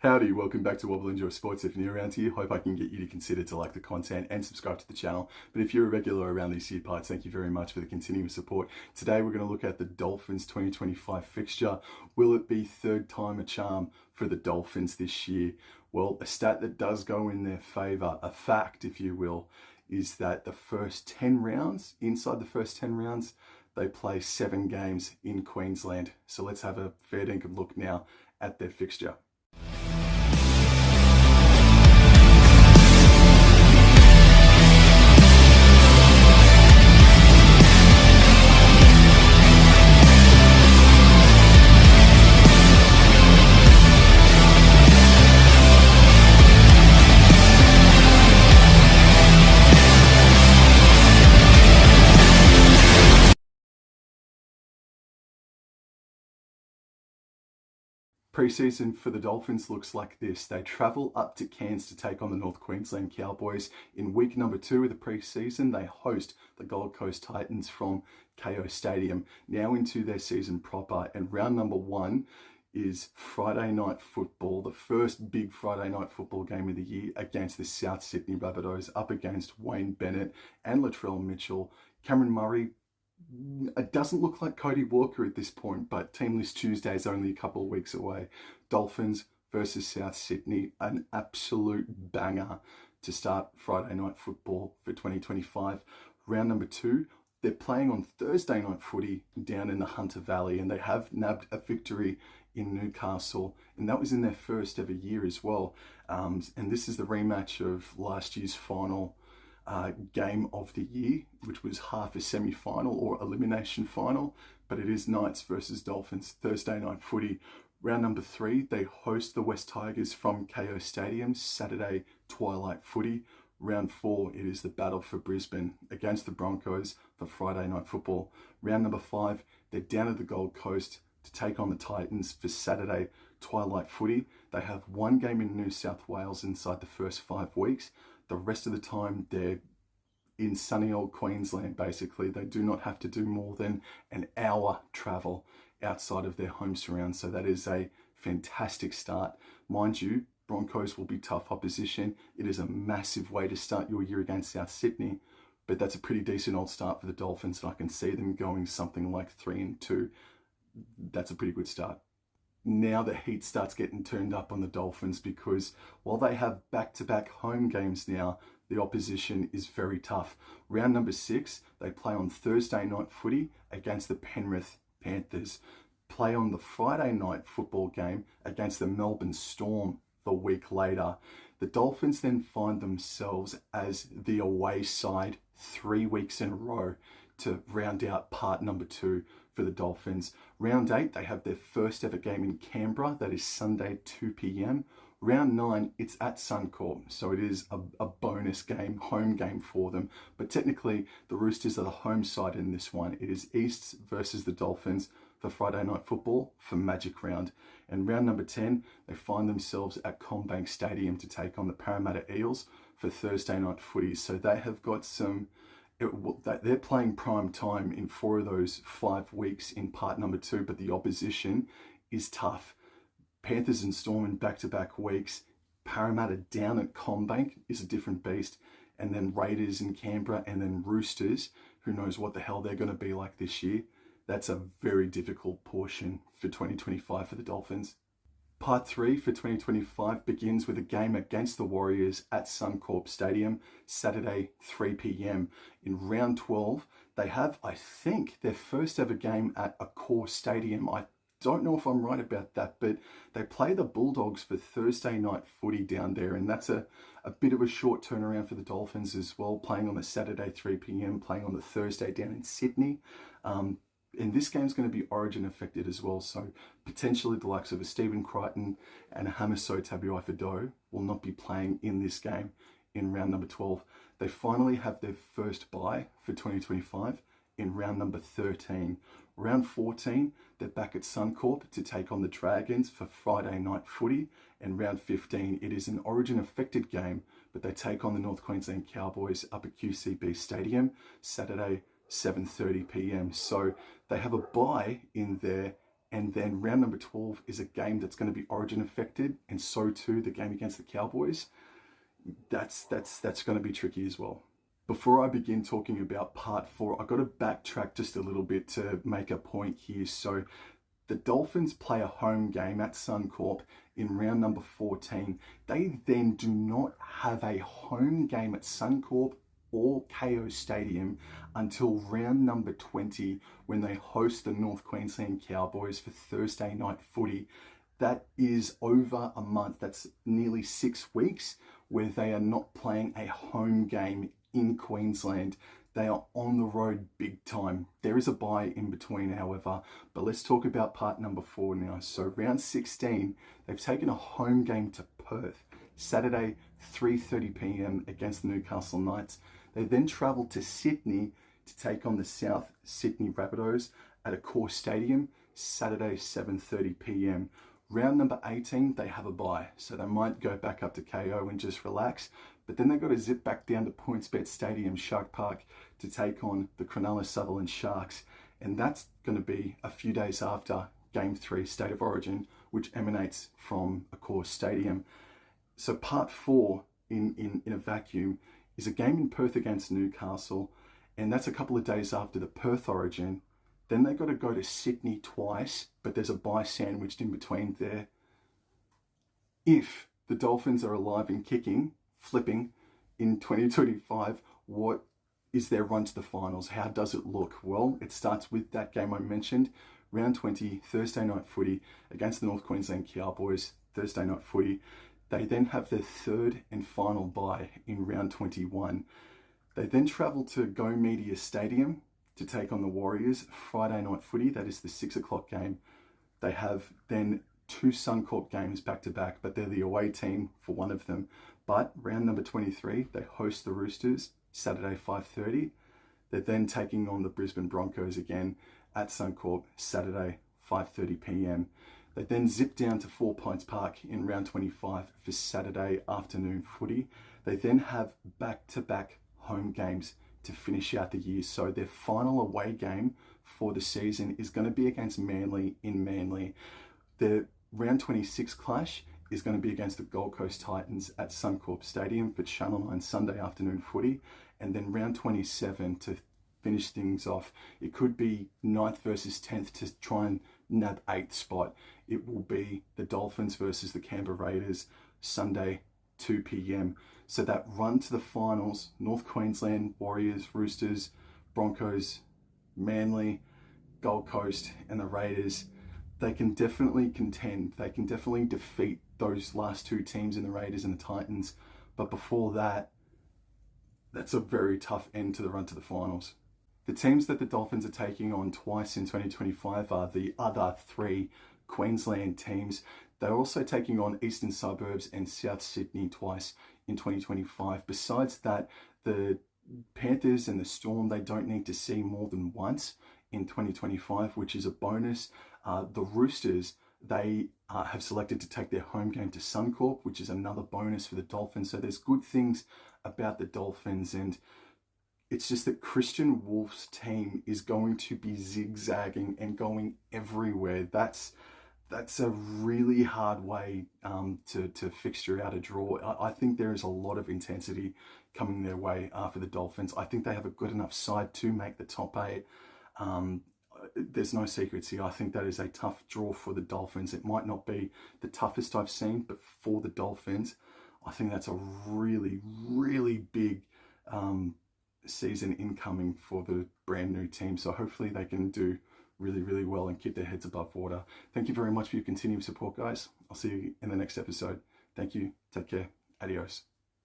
Howdy, welcome back to Wobble Enjoy Sports. If you're new around here, hope I can get you to consider to like the content and subscribe to the channel. But if you're a regular around these here parts, thank you very much for the continuous support. Today we're going to look at the Dolphins 2025 fixture. Will it be third time a charm for the Dolphins this year? Well, a stat that does go in their favour, a fact if you will, is that the first 10 rounds, inside the first 10 rounds, they play 7 games in Queensland. So let's have a fair dinkum look now at their fixture. Pre-season for the Dolphins looks like this. They travel up to Cairns to take on the North Queensland Cowboys. In week number 2 of the pre-season, they host the Gold Coast Titans from KO Stadium. Now into their season proper, and round number 1 is Friday night football, the first big Friday night football game of the year against the South Sydney Rabbitohs, up against Wayne Bennett and Latrell Mitchell. Cameron Murray, it doesn't look like Cody Walker at this point, but Team List Tuesday is only a couple of weeks away. Dolphins versus South Sydney, an absolute banger to start Friday night football for 2025. Round number 2, they're playing on Thursday night footy down in the Hunter Valley, and they have nabbed a victory in Newcastle, and that was in their first ever year as well. And this is the rematch of last year's final game of the year, which was half a semi-final or elimination final, but it is Knights versus Dolphins, Thursday night footy. Round number 3, they host the West Tigers from KO Stadium, Saturday twilight footy. Round 4, it is the battle for Brisbane against the Broncos for Friday night football. Round number 5, they're down at the Gold Coast to take on the Titans for Saturday twilight footy. They have one game in New South Wales inside the first 5 weeks. The rest of the time, they're in sunny old Queensland, basically. They do not have to do more than an hour travel outside of their home surround. So that is a fantastic start. Mind you, Broncos will be tough opposition. It is a massive way to start your year against South Sydney, but that's a pretty decent old start for the Dolphins, and I can see them going something like 3-2. That's a pretty good start. Now the heat starts getting turned up on the Dolphins, because while they have back-to-back home games now, the opposition is very tough. Round number 6, they play on Thursday night footy against the Penrith Panthers. Play on the Friday night football game against the Melbourne Storm the week later. The Dolphins then find themselves as the away side 3 weeks in a row to round out part number 2 for the Dolphins. Round 8, they have their first ever game in Canberra. That is Sunday, 2 p.m. Round 9, it's at Suncorp, so it is a bonus game, home game for them. But technically, the Roosters are the home side in this one. It is Easts versus the Dolphins for Friday night football for Magic Round. And round number 10, they find themselves at CommBank Stadium to take on the Parramatta Eels for Thursday night footy. So they have got some... they're playing prime time in 4 of those 5 weeks in part number 2, but the opposition is tough. Panthers and Storm in back-to-back weeks. Parramatta down at CommBank is a different beast. And then Raiders in Canberra, and then Roosters. Who knows what the hell they're going to be like this year. That's a very difficult portion for 2025 for the Dolphins. Part 3 for 2025 begins with a game against the Warriors at Suncorp Stadium, Saturday 3 p.m. In round 12, they have, I think, their first ever game at a core stadium. I don't know if I'm right about that, but they play the Bulldogs for Thursday night footy down there, and that's a bit of a short turnaround for the Dolphins as well, playing on the Saturday 3 p.m, playing on the Thursday down in Sydney. And this game's going to be Origin affected as well, so potentially the likes of a Stephen Crichton and a Hamiso Tabuai-Fidow will not be playing in this game in round number 12. They finally have their first bye for 2025 in round number 13. Round 14, they're back at Suncorp to take on the Dragons for Friday night footy. And round 15, it is an Origin affected game, but they take on the North Queensland Cowboys up at QCB Stadium, Saturday 7:30 p.m. So they have a bye in their And then round number 12 is a game that's going to be origin affected, and so too the game against the Cowboys. That's going to be tricky as well. Before I begin talking about part 4, I've got to backtrack just a little bit to make a point here. So the Dolphins play a home game at Suncorp in round number 14. They then do not have a home game at Suncorp or KO Stadium until round number 20, when they host the North Queensland Cowboys for Thursday night footy. That is over a month. That's nearly 6 weeks where they are not playing a home game in Queensland. They are on the road big time. There is a bye in between, however, but let's talk about part number 4 now. So round 16, they've taken a home game to Perth, Saturday, 3:30 p.m. against the Newcastle Knights. They then travel to Sydney to take on the South Sydney Rabbitohs at Accor Stadium, Saturday, 7:30 p.m. Round number 18, they have a bye, so they might go back up to KO and just relax. But then they've got to zip back down to PointsBet Stadium, Shark Park, to take on the Cronulla Sutherland Sharks. And that's going to be a few days after Game 3, State of Origin, which emanates from Accor Stadium. So part 4, in a vacuum, is a game in Perth against Newcastle. And that's a couple of days after the Perth Origin. Then they've got to go to Sydney twice, but there's a bye sandwiched in between there. If the Dolphins are alive and kicking, flipping in 2025, what is their run to the finals? How does it look? Well, it starts with that game I mentioned, round 20, Thursday night footy against the North Queensland Cowboys, Thursday night footy. They then have their third and final bye in round 21. They then travel to Go Media Stadium to take on the Warriors, Friday night footy. That is the 6 o'clock game. They have then 2 Suncorp games back to back, but they're the away team for one of them. But round number 23, they host the Roosters, Saturday 5:30. They're then taking on the Brisbane Broncos again at Suncorp, Saturday 5:30 p.m. They then zip down to 4 Pines Park in round 25 for Saturday afternoon footy. They then have back-to-back home games to finish out the year. So their final away game for the season is going to be against Manly in Manly. The round 26 clash is going to be against the Gold Coast Titans at Suncorp Stadium for Channel 9 Sunday afternoon footy. And then round 27 to finish things off, it could be 9th versus 10th to try and nab 8th spot. It will be the Dolphins versus the Canberra Raiders, Sunday 2 p.m. So that run to the finals, North Queensland, Warriors, Roosters, Broncos, Manly, Gold Coast and the Raiders, they can definitely contend. They can definitely defeat those last 2 teams in the Raiders and the Titans. But before that, that's a very tough end to the run to the finals. The teams that the Dolphins are taking on twice in 2025 are the other 3 Queensland teams. They're also taking on Eastern Suburbs and South Sydney twice in 2025. Besides that, the Panthers and the Storm, they don't need to see more than once in 2025, which is a bonus. The Roosters, they have selected to take their home game to Suncorp, which is another bonus for the Dolphins. So there's good things about the Dolphins, and it's just that Christian Wolf's team is going to be zigzagging and going everywhere. That's a really hard way to fixture out a draw. I think there is a lot of intensity coming their way for the Dolphins. I think they have a good enough side to make the top 8. There's no secrets here. I think that is a tough draw for the Dolphins. It might not be the toughest I've seen, but for the Dolphins, I think that's a really, really big season incoming for the brand new team. So hopefully they can do really, really well and keep their heads above water. Thank you very much for your continued support, guys. I'll see you in the next episode. Thank you. Take care. Adios.